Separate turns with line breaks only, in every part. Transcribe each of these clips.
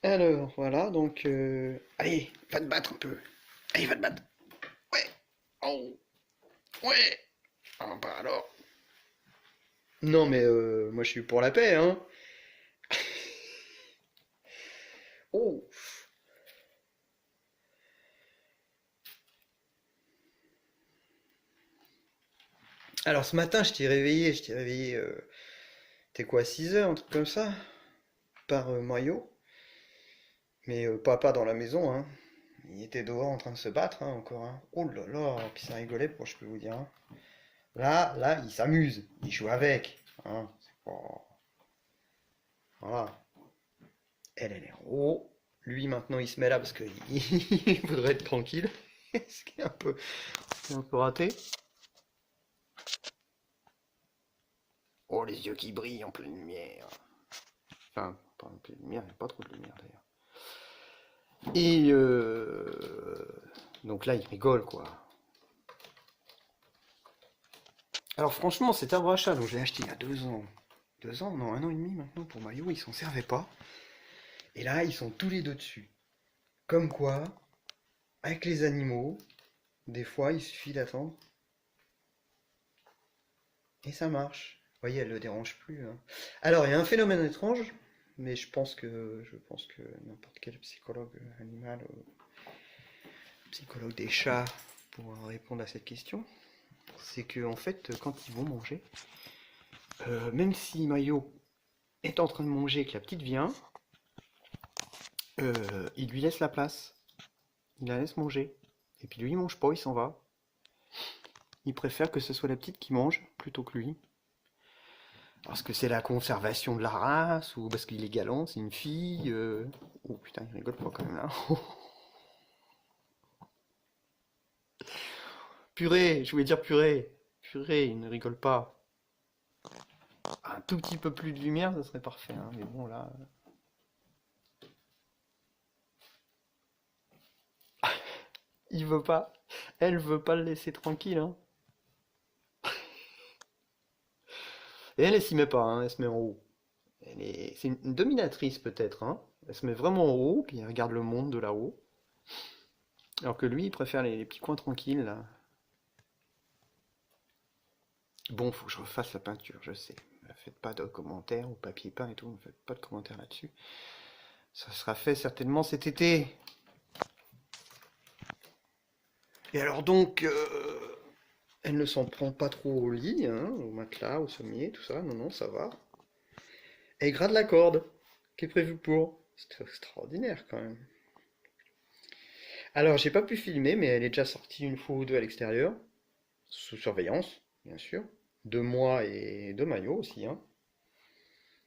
Alors, voilà, donc... Allez, va te battre un peu. Allez, va te battre. Ouais. Oh. Ouais. Ah bah alors. Non, mais moi je suis pour la paix, hein. Oh. Alors ce matin, je t'ai réveillé, t'es quoi, 6 heures, un truc comme ça, par Mario. Mais pas dans la maison, hein. Il était dehors en train de se battre, hein, encore, hein. Oh là là, puis ça rigolait, pour je peux vous dire, hein. Là, il s'amuse, il joue avec, hein. C'est pas... Voilà. Elle est en haut. Lui, maintenant, il se met là parce qu'il il voudrait être tranquille. Ce qui est un peu raté. Oh, les yeux qui brillent en pleine lumière. Enfin, pas en pleine lumière, il n'y a pas trop de lumière d'ailleurs. Et donc là, il rigole, quoi. Alors franchement, cet arbre à chat, donc je l'ai acheté il y a 2 ans. 2 ans? Non, 1 an et demi maintenant pour Mario, ils s'en servaient pas. Et là, ils sont tous les deux dessus. Comme quoi, avec les animaux, des fois, il suffit d'attendre. Et ça marche. Vous voyez, elle le dérange plus, hein. Alors, il y a un phénomène étrange, mais je pense que n'importe quel psychologue animal, psychologue des chats, pourra répondre à cette question. C'est que en fait, quand ils vont manger, même si Mayo est en train de manger et que la petite vient, il lui laisse la place. Il la laisse manger. Et puis lui, il mange pas, il s'en va. Il préfère que ce soit la petite qui mange plutôt que lui. Parce que c'est la conservation de la race, ou. Parce qu'il est galant, c'est une fille. Oh putain, il rigole pas quand même là. Purée, je voulais dire purée. Purée, il ne rigole pas. Un tout petit peu plus de lumière, ça serait parfait, hein. Mais bon, là. Il veut pas. Elle veut pas le laisser tranquille, hein. Et elle s'y met pas, hein. Elle se met en haut. C'est une dominatrice peut-être, hein. Elle se met vraiment en haut, puis elle regarde le monde de là-haut. Alors que lui, il préfère les petits coins tranquilles, là. Bon, faut que je refasse la peinture, je sais. Faites pas de commentaires, ou papier peint et tout, ne faites pas de commentaires là-dessus. Ça sera fait certainement cet été. Et alors donc, elle ne s'en prend pas trop au lit, hein, au matelas, au sommier, tout ça. Non, non, ça va. Elle grade la corde qui est prévue pour. C'est extraordinaire quand même. Alors, j'ai pas pu filmer, mais elle est déjà sortie une fois ou deux à l'extérieur, sous surveillance, bien sûr. De moi et de Mayo aussi, hein.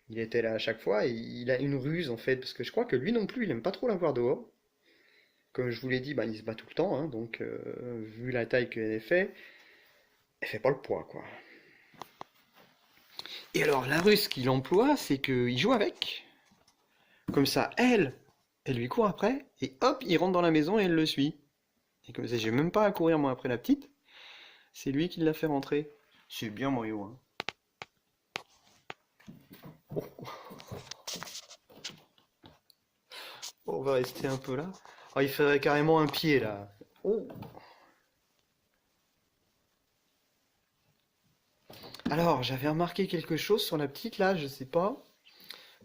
Il était là à chaque fois et il a une ruse en fait, parce que je crois que lui non plus, il aime pas trop la voir dehors. Comme je vous l'ai dit, bah, il se bat tout le temps, hein, donc vu la taille qu'elle elle fait pas le poids, quoi. Et alors, la ruse qu'il emploie, c'est qu'il joue avec. Comme ça, elle lui court après, et hop, il rentre dans la maison et elle le suit. Et comme ça, j'ai même pas à courir moi après la petite, c'est lui qui l'a fait rentrer. C'est bien Mario, hein. On va rester un peu là. Oh, il ferait carrément un pied là. Oh. Alors, j'avais remarqué quelque chose sur la petite là, je sais pas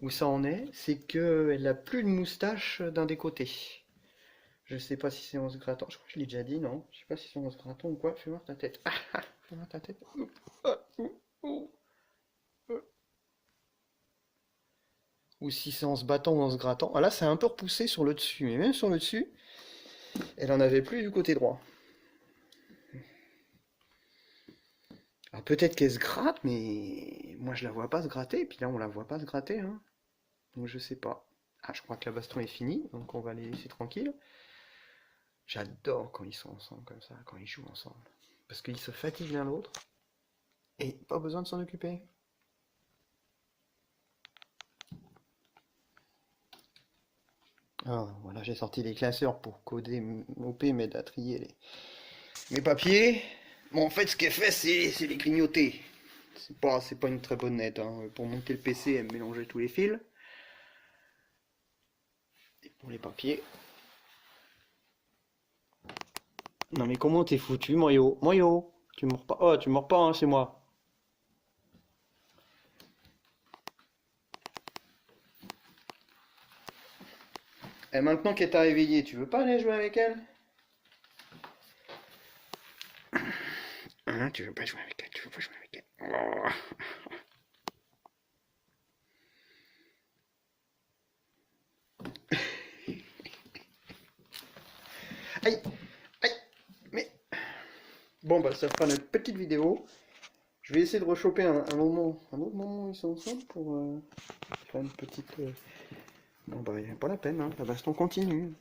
où ça en est, c'est qu'elle a plus de moustache d'un des côtés. Je sais pas si c'est en se grattant, je crois que je l'ai déjà dit, non? Je sais pas si c'est en se grattant ou quoi, fais voir ta tête. Fais voir ta tête. Ou si c'est en se battant ou en se grattant. Ah là, c'est un peu repoussé sur le dessus, mais même sur le dessus, elle en avait plus du côté droit. Alors peut-être qu'elle se gratte, mais moi je la vois pas se gratter, et puis là on la voit pas se gratter, hein. Donc je sais pas. Ah, je crois que la baston est finie, donc on va les laisser tranquilles. J'adore quand ils sont ensemble comme ça, quand ils jouent ensemble. Parce qu'ils se fatiguent l'un l'autre, et pas besoin de s'en occuper. Ah, voilà, j'ai sorti les classeurs pour coder OP, m'aide à trier mes papiers. Bon, en fait, ce qu'elle fait, c'est les grignoter. C'est pas une très bonne nette, hein. Pour monter le PC, elle me mélangeait tous les fils. pour les papiers. Non mais comment t'es foutu, Mario? Mario, tu mords pas. Oh, tu mords pas, hein, c'est moi. Et maintenant qu'elle t'a réveillé, tu veux pas aller jouer avec elle? Hein, tu veux pas jouer avec elle, tu veux pas jouer avec elle. Oh. Aïe, aïe, mais... Bon bah ça fera notre petite vidéo. Je vais essayer de rechoper un autre moment où ils sont ensemble pour faire une petite... Bon bah y a pas la peine, hein, la baston continue.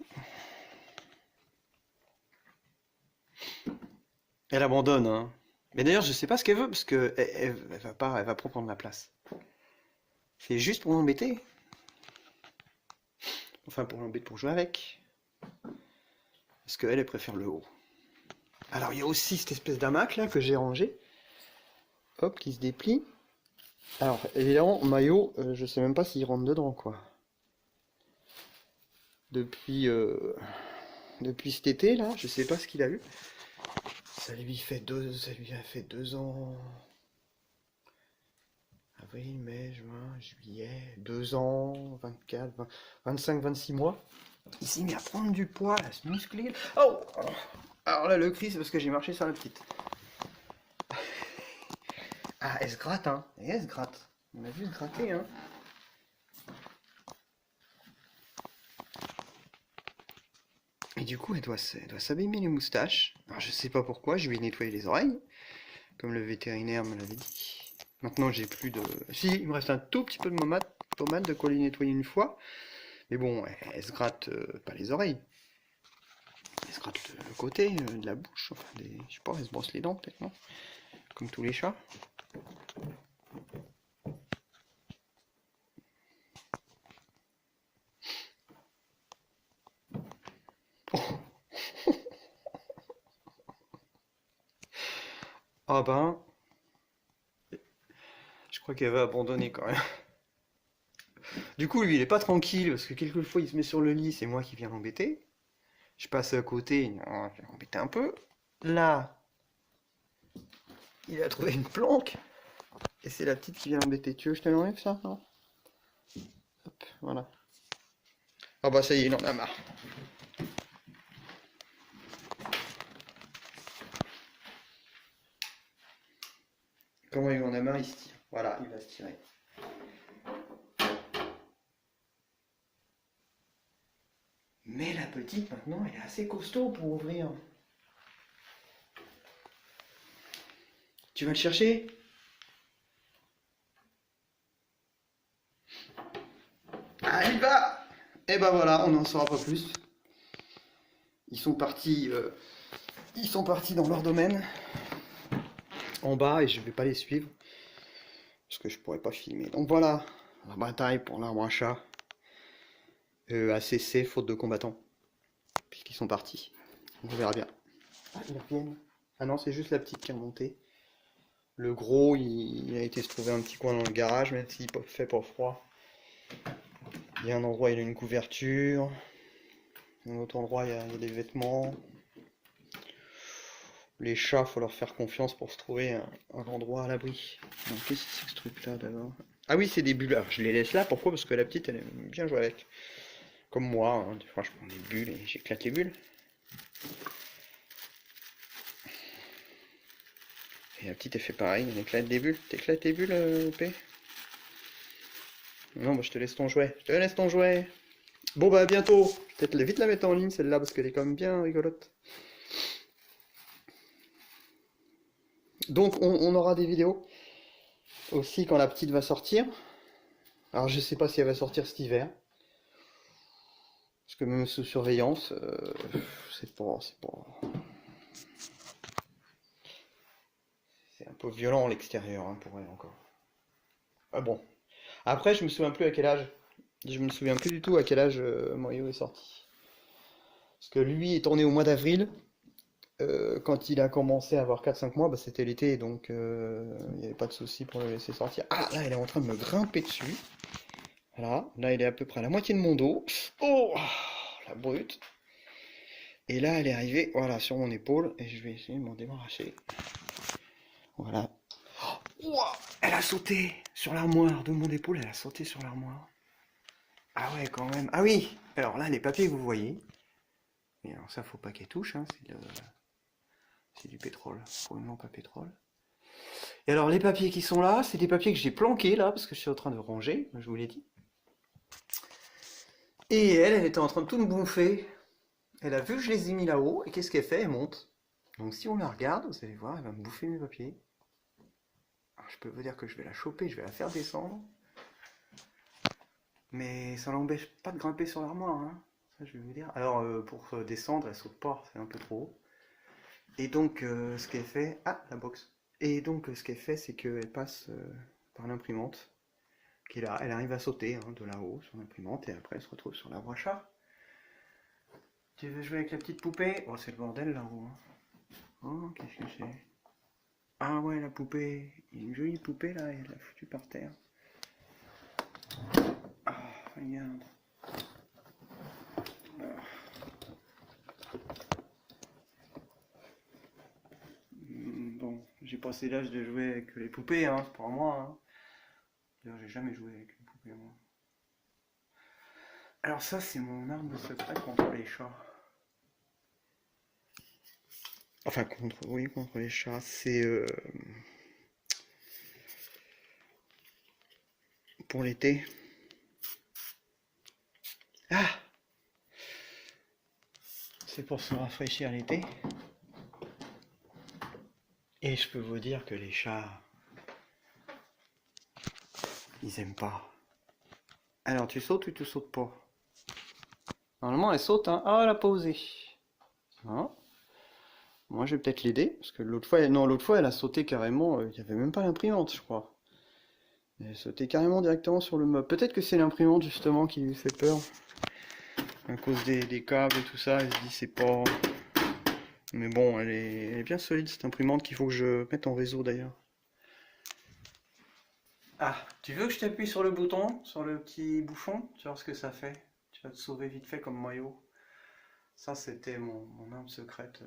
Elle abandonne, hein. Mais d'ailleurs je sais pas ce qu'elle veut parce que elle va pas, elle va pas prendre la place. C'est juste pour l'embêter. Enfin pour l'embêter, pour jouer avec. Parce qu'elle, elle préfère le haut. Alors il y a aussi cette espèce d'hamac là que j'ai rangé. Hop, qui se déplie. Alors évidemment, Maillot, je sais même pas s'il rentre dedans quoi. Depuis, depuis cet été là, je sais pas ce qu'il a eu. Ça lui a fait 2 ans. Avril, mai, juin, juillet, 2 ans, 24, 20, 25, 26 mois. Il s'est mis à prendre du poids, à se muscler. Oh! Alors là, le cri, c'est parce que j'ai marché sur la petite. Ah, elle se gratte, hein. Et elle se gratte. On a vu se gratter, hein. Et du coup, elle doit s'abîmer les moustaches. Alors, je sais pas pourquoi, je vais nettoyer les oreilles, comme le vétérinaire me l'avait dit. Maintenant, j'ai plus de... Si, il me reste un tout petit peu de pommade de quoi les nettoyer une fois. Mais bon, elle se gratte pas les oreilles. Elle se gratte le côté de la bouche. Enfin, je sais pas, elle se brosse les dents, peut-être, non? Comme tous les chats. Ah ben, je crois qu'elle va abandonner quand même. Du coup, lui, il est pas tranquille, parce que quelquefois, il se met sur le lit, c'est moi qui viens l'embêter. Je passe à côté, oh, je vais l'embêter un peu. Là, il a trouvé une planque, et c'est la petite qui vient l'embêter. Tu veux que je te l'enlève, ça? Non. Hop, voilà. Ah bah ça y est, il en a marre. Comment il en a marre, il se tire. Voilà, il va se tirer. Mais la petite, maintenant, elle est assez costaud pour ouvrir. Tu vas le chercher? Ah, il va! Et ben voilà, on n'en saura pas plus. Ils sont partis dans leur domaine, en bas, et je vais pas les suivre, parce que je pourrais pas filmer. Donc voilà, la bataille pour l'arbre à chat a cessé, faute de combattants, puisqu'ils sont partis. On verra bien. Ah, ils reviennent. Ah non, c'est juste la petite qui est remontée. Le gros, il a été se trouver un petit coin dans le garage, même s'il fait pas froid. Il y a un endroit, il y a une couverture. Un autre endroit, il y a des vêtements. Les chats, faut leur faire confiance pour se trouver un endroit à l'abri. Donc qu'est-ce que c'est que ce truc-là d'abord? Ah oui, c'est des bulles. Alors je les laisse là, pourquoi? Parce que la petite, elle aime bien jouer avec. Comme moi, hein. Des fois je prends des bulles et j'éclate les bulles. Et la petite, elle fait pareil, elle éclate des bulles. T'éclates tes bulles, P? Non, bah je te laisse ton jouet. Je te laisse ton jouet. Bon bah à bientôt. Je vais peut-être vite la mettre en ligne celle-là parce qu'elle est quand même bien rigolote. Donc on aura des vidéos aussi quand la petite va sortir. Alors je sais pas si elle va sortir cet hiver. Parce que même sous surveillance, c'est pas... C'est un peu violent l'extérieur hein, pour elle encore. Ah bon. Après je me souviens plus à quel âge. Je me souviens plus du tout à quel âge Mario est sorti. Parce que lui est tourné au mois d'avril. Quand il a commencé à avoir 4-5 mois, bah, c'était l'été, donc il n'y avait pas de souci pour le laisser sortir. Ah là, elle est en train de me grimper dessus. Voilà, là elle est à peu près à la moitié de mon dos. Oh, la brute. Et là elle est arrivée, voilà, sur mon épaule, et je vais essayer de m'en débarrasser. Voilà. Ouah, elle a sauté sur l'armoire de mon épaule, elle a sauté sur l'armoire. Ah ouais, quand même. Ah oui, alors là les papiers que vous voyez. Et alors ça faut pas qu'elle touche, hein, c'est du pétrole, pour une lampe à pétrole. Et alors les papiers qui sont là, c'est des papiers que j'ai planqués là, parce que je suis en train de ranger, je vous l'ai dit. Et elle était en train de tout me bouffer. Elle a vu que je les ai mis là-haut, et qu'est-ce qu'elle fait? Elle monte. Donc si on la regarde, vous allez voir, elle va me bouffer mes papiers. Alors, je peux vous dire que je vais la choper, je vais la faire descendre. Mais ça l'empêche pas de grimper sur l'armoire, hein. Ça je vais vous dire. Alors pour descendre, elle saute pas, c'est un peu trop haut. Et donc ce qu'elle fait... Ah, la box. Et donc ce qu'elle fait, c'est qu'elle passe par l'imprimante. Qui est là, elle arrive à sauter hein, de là-haut sur l'imprimante, et après elle se retrouve sur la brochard. Tu veux jouer avec la petite poupée? Oh, c'est le bordel là-haut, hein. Oh, qu'est-ce que c'est? Ah ouais, la poupée. Il y a une jolie poupée là, elle l'a foutue par terre. Ah, regarde. Bon, j'ai passé l'âge de jouer avec les poupées, hein, c'est pour moi. Hein. D'ailleurs, j'ai jamais joué avec une poupée, moi. Alors ça, c'est mon arme secrète contre les chats. Enfin, contre les chats, c'est pour l'été. Ah! C'est pour se rafraîchir l'été. Et je peux vous dire que les chats, ils aiment pas. Alors, tu sautes ou tu sautes pas? Normalement, elle saute, hein. Ah, elle a pas osé. Voilà. Moi, je vais peut-être l'aider, parce que l'autre fois, non, l'autre fois, elle a sauté carrément, il n'y avait même pas l'imprimante, je crois. Elle a sauté carrément directement sur le meuble. Peut-être que c'est l'imprimante, justement, qui lui fait peur. À cause des câbles et tout ça, elle se dit c'est pas... Mais bon, elle est bien solide, cette imprimante, qu'il faut que je mette en réseau, d'ailleurs. Ah, tu veux que je t'appuie sur le bouton, sur le petit bouchon? Tu vas voir ce que ça fait. Tu vas te sauver vite fait comme maillot. Ça, c'était mon arme secrète.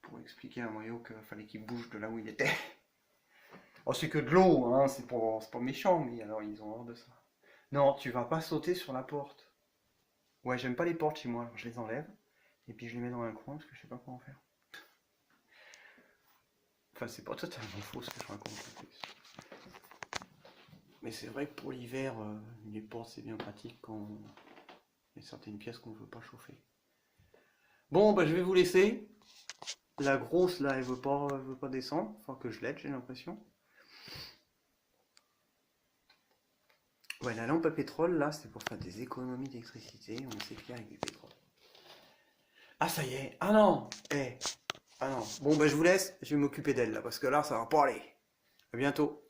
Pour expliquer à Mario qu'il fallait qu'il bouge de là où il était. Oh, c'est que de l'eau, hein, c'est pas méchant, mais alors ils ont horreur de ça. Non, tu vas pas sauter sur la porte. Ouais, j'aime pas les portes chez moi, alors je les enlève, et puis je les mets dans un coin parce que je sais pas quoi en faire. Enfin, c'est pas totalement faux ce que je raconte en plus. Mais c'est vrai que pour l'hiver, les portes c'est bien pratique quand il y a certaines pièces qu'on veut pas chauffer. Bon, bah je vais vous laisser. La grosse là, elle veut pas descendre, faut que je l'aide, j'ai l'impression. Ouais, la lampe à pétrole, là, c'est pour faire des économies d'électricité. On s'éclaire avec du pétrole. Ah, ça y est. Ah non. Ah non. Bon, bah, je vous laisse. Je vais m'occuper d'elle, là, parce que là, ça va pas aller. À bientôt.